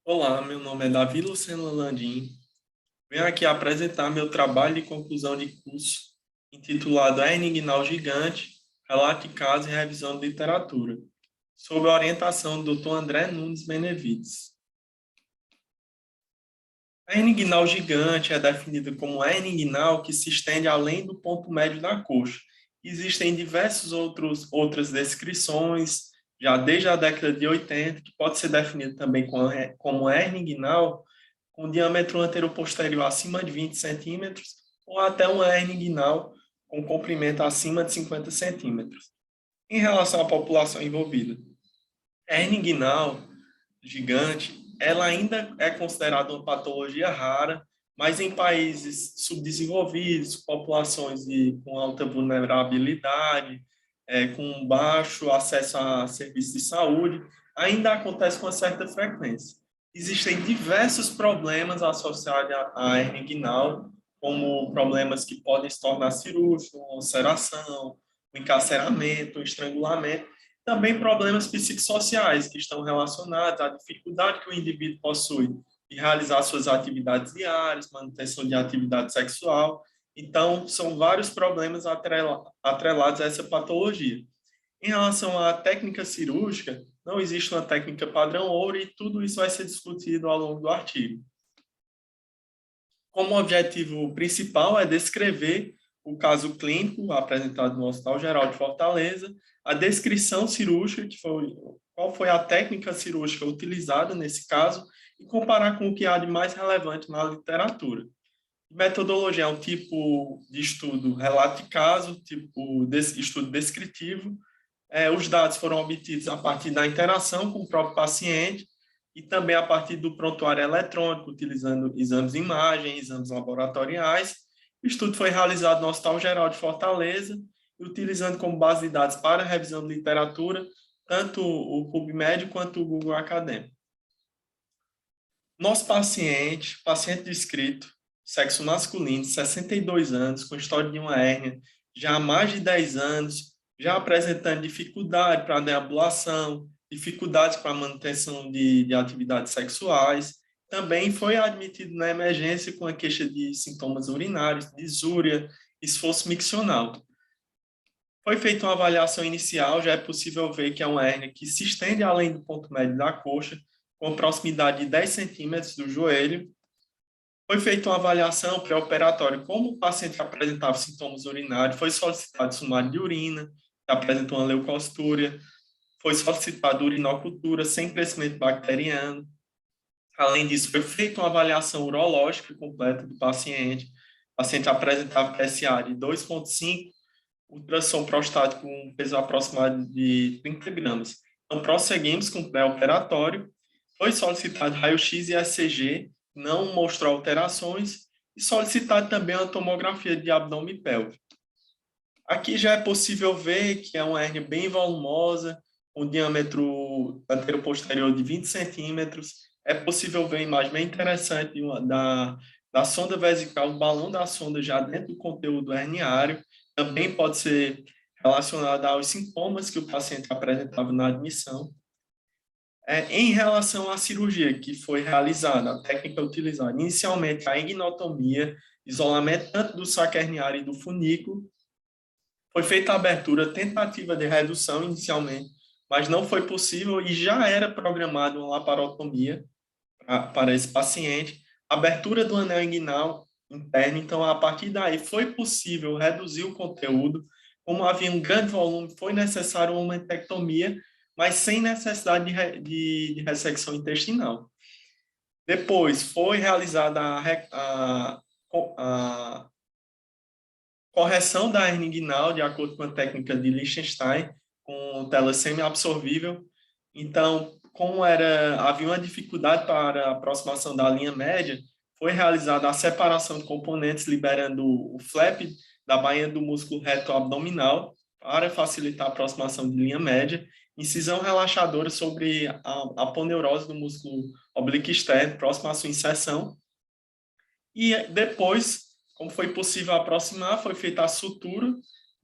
Olá, meu nome é Davi Luciano Landim. Venho aqui apresentar meu trabalho de conclusão de curso, intitulado Hernia Inguinal Gigante, Relato de Caso e Revisão de Literatura, sob a orientação do Dr. André Nunes Benevides. A hernia inguinal gigante é definida como a hernia inguinal que se estende além do ponto médio da coxa. Existem diversas outras descrições, já desde a década de 80, que pode ser definida também como hernia inguinal com diâmetro anteroposterior acima de 20 centímetros ou até uma hernia inguinal com comprimento acima de 50 centímetros. Em relação à população envolvida, a hernia inguinal gigante, ela ainda é considerada uma patologia rara, mas em países subdesenvolvidos, populações com alta vulnerabilidade, com baixo acesso a serviços de saúde, ainda acontece com uma certa frequência. Existem diversos problemas associados à hernia inguinal, como problemas que podem se tornar cirúrgicos, uma ulceração, um encarceramento, um estrangulamento, também problemas psicossociais que estão relacionados à dificuldade que o indivíduo possui de realizar suas atividades diárias, manutenção de atividade sexual. Então, são vários problemas atrelados a essa patologia. Em relação à técnica cirúrgica, não existe uma técnica padrão ouro e tudo isso vai ser discutido ao longo do artigo. Como objetivo principal é descrever o caso clínico apresentado no Hospital Geral de Fortaleza, a descrição cirúrgica, qual foi a técnica cirúrgica utilizada nesse caso, e comparar com o que há de mais relevante na literatura. Metodologia é um tipo de estudo relato de caso, tipo de estudo descritivo. Os dados foram obtidos a partir da interação com o próprio paciente, e também a partir do prontuário eletrônico, utilizando exames de imagem, exames laboratoriais. O estudo foi realizado no Hospital Geral de Fortaleza, utilizando como base de dados para a revisão de literatura, tanto o PubMed quanto o Google Acadêmico. Nosso paciente descrito, sexo masculino, 62 anos, com história de uma hérnia, já há mais de 10 anos, já apresentando dificuldade para a deambulação, dificuldades para a manutenção de atividades sexuais. Também foi admitido na emergência com a queixa de sintomas urinários, disúria, esforço miccional. Foi feita uma avaliação inicial, já é possível ver que é uma hérnia que se estende além do ponto médio da coxa, com proximidade de 10 centímetros do joelho. Foi feita uma avaliação pré-operatória, como o paciente apresentava sintomas urinários, foi solicitado sumário de urina, apresentou uma leucostúria, foi solicitada urinocultura sem crescimento bacteriano. Além disso, foi feita uma avaliação urológica completa do paciente. O paciente apresentava PSA de 2,5, ultrassom prostático com peso aproximado de 30 gramas. Então, prosseguimos com o pré-operatório. Foi solicitado raio-x e ECG, não mostrou alterações, e solicitado também uma tomografia de abdômen pélvico. Aqui já é possível ver que é uma hérnia bem volumosa, com diâmetro anteroposterior de 20 centímetros. É possível ver uma imagem bem interessante da sonda vesical, o balão da sonda já dentro do conteúdo herniário. Também pode ser relacionada aos sintomas que o paciente apresentava na admissão. Em relação à cirurgia que foi realizada, a técnica utilizada, inicialmente a ignotomia, isolamento tanto do saco herniário e do funículo. Foi feita a abertura, tentativa de redução inicialmente, mas não foi possível e já era programada uma laparotomia para esse paciente. Abertura do anel inguinal interno, então a partir daí foi possível reduzir o conteúdo. Como havia um grande volume, foi necessário uma mantectomia, mas sem necessidade de ressecção intestinal. Depois foi realizada a correção da hernia inguinal, de acordo com a técnica de Liechtenstein, com tela semi-absorvível. Então, como havia uma dificuldade para a aproximação da linha média, foi realizada a separação de componentes, liberando o flap da bainha do músculo reto abdominal para facilitar a aproximação de linha média, incisão relaxadora sobre a aponeurose do músculo oblíquo externo, próximo à sua inserção. E depois, como foi possível aproximar, foi feita a sutura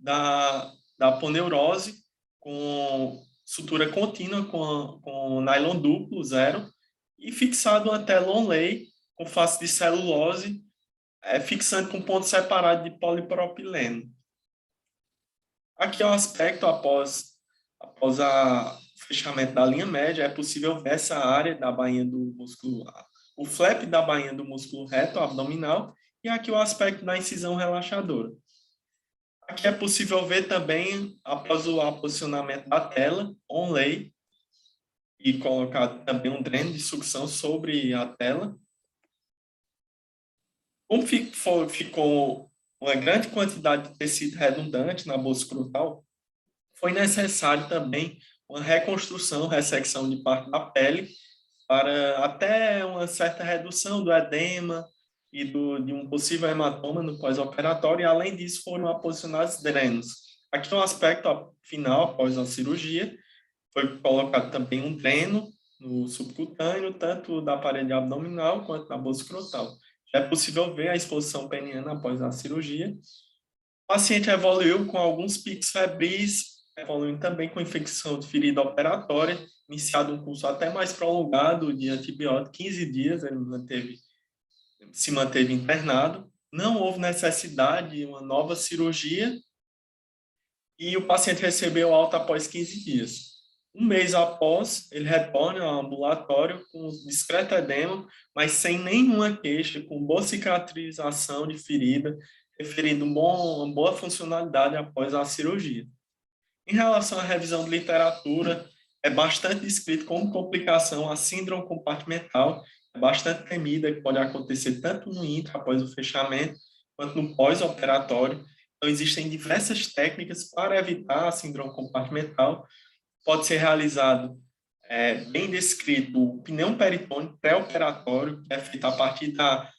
da aponeurose com sutura contínua com nylon duplo, zero, e fixado uma tela onlay com face de celulose, fixando com ponto separado de polipropileno. Aqui é o aspecto após o fechamento da linha média, é possível ver essa área da bainha do músculo, o flap da bainha do músculo reto abdominal, e aqui o aspecto da incisão relaxadora. Aqui é possível ver também, após o posicionamento da tela, onlay, e colocar também um dreno de sucção sobre a tela. Como ficou uma grande quantidade de tecido redundante na bolsa escrotal, foi necessário também uma reconstrução, ressecção de parte da pele, para até uma certa redução do edema e de um possível hematoma no pós-operatório, e além disso foram aposicionados drenos. Aqui no aspecto final, após a cirurgia, foi colocado também um dreno no subcutâneo, tanto da parede abdominal quanto da bolsa escrotal. Já é possível ver a exposição peniana após a cirurgia. O paciente evoluiu com alguns picos febris, evoluindo também com infecção de ferida operatória, iniciado um curso até mais prolongado de antibiótico, 15 dias, ele se manteve internado. Não houve necessidade de uma nova cirurgia e o paciente recebeu alta após 15 dias. Um mês após, ele retorna ao ambulatório com discreto edema, mas sem nenhuma queixa, com boa cicatrização de ferida, referindo uma boa funcionalidade após a cirurgia. Em relação à revisão de literatura, é bastante descrito como complicação a síndrome compartimental, é bastante temida, que pode acontecer tanto no intra, após o fechamento, quanto no pós-operatório. Então, existem diversas técnicas para evitar a síndrome compartimental. Pode ser realizado, bem descrito, o pneu peritônico pré-operatório, que é feito a partir da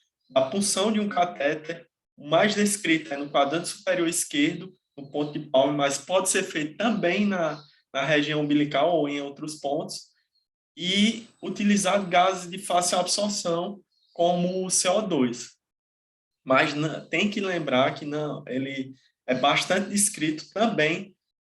punção de um catéter. O mais descrito é no quadrante superior esquerdo, no ponto de palme, mas pode ser feito também na região umbilical ou em outros pontos, e utilizar gases de fácil absorção, como o CO2. Mas tem que lembrar que ele é bastante descrito também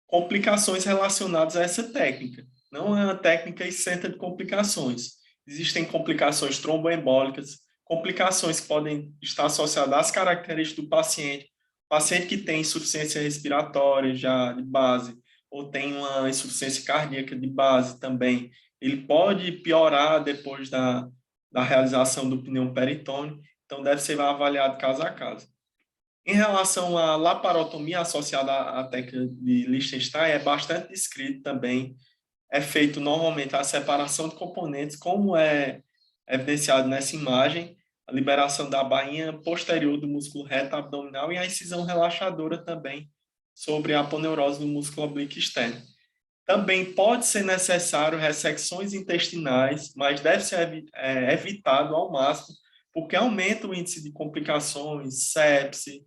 complicações relacionadas a essa técnica. Não é uma técnica isenta de complicações. Existem complicações tromboembólicas, complicações que podem estar associadas às características do paciente. Paciente que tem insuficiência respiratória já de base, ou tem uma insuficiência cardíaca de base também, ele pode piorar depois da realização do pneu peritônio, então deve ser avaliado caso a caso. Em relação à laparotomia associada à técnica de Liechtenstein, é bastante descrito também. É feito normalmente a separação de componentes, como é evidenciado nessa imagem, a liberação da bainha posterior do músculo reto abdominal e a incisão relaxadora também sobre a aponeurose do músculo oblíquo externo. Também pode ser necessário ressecções intestinais, mas deve ser evitado ao máximo, porque aumenta o índice de complicações, sepse,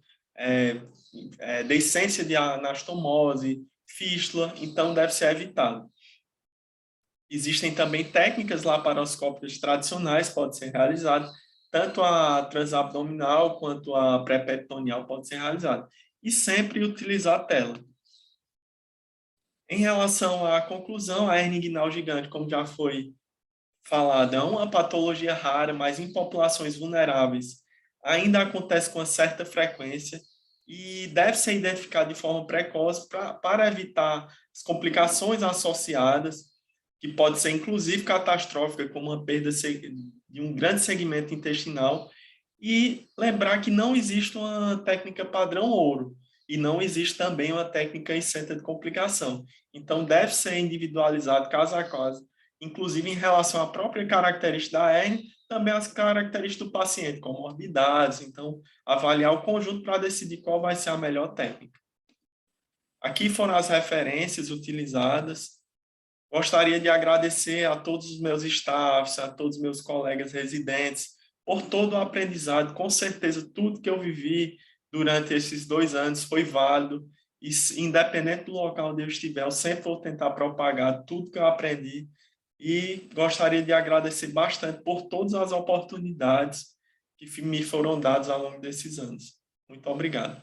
deiscência de anastomose, fístula, então deve ser evitado. Existem também técnicas laparoscópicas tradicionais, pode ser realizado, tanto a transabdominal quanto a pré-peritoneal pode ser realizada. E sempre utilizar a tela. Em relação à conclusão, a hernia inguinal gigante, como já foi falado, é uma patologia rara, mas em populações vulneráveis ainda acontece com uma certa frequência e deve ser identificado de forma precoce para evitar as complicações associadas, que pode ser inclusive catastrófica, como uma perda de um grande segmento intestinal, e lembrar que não existe uma técnica padrão ouro, e não existe também uma técnica isenta de complicação. Então, deve ser individualizado caso a caso, inclusive em relação à própria característica da hernia, também as características do paciente, comorbidades. Então, avaliar o conjunto para decidir qual vai ser a melhor técnica. Aqui foram as referências utilizadas. Gostaria de agradecer a todos os meus staffs, a todos os meus colegas residentes, por todo o aprendizado. Com certeza, tudo que eu vivi durante esses 2 anos foi válido. E, independente do local onde eu estiver, eu sempre vou tentar propagar tudo que eu aprendi. E gostaria de agradecer bastante por todas as oportunidades que me foram dadas ao longo desses anos. Muito obrigado.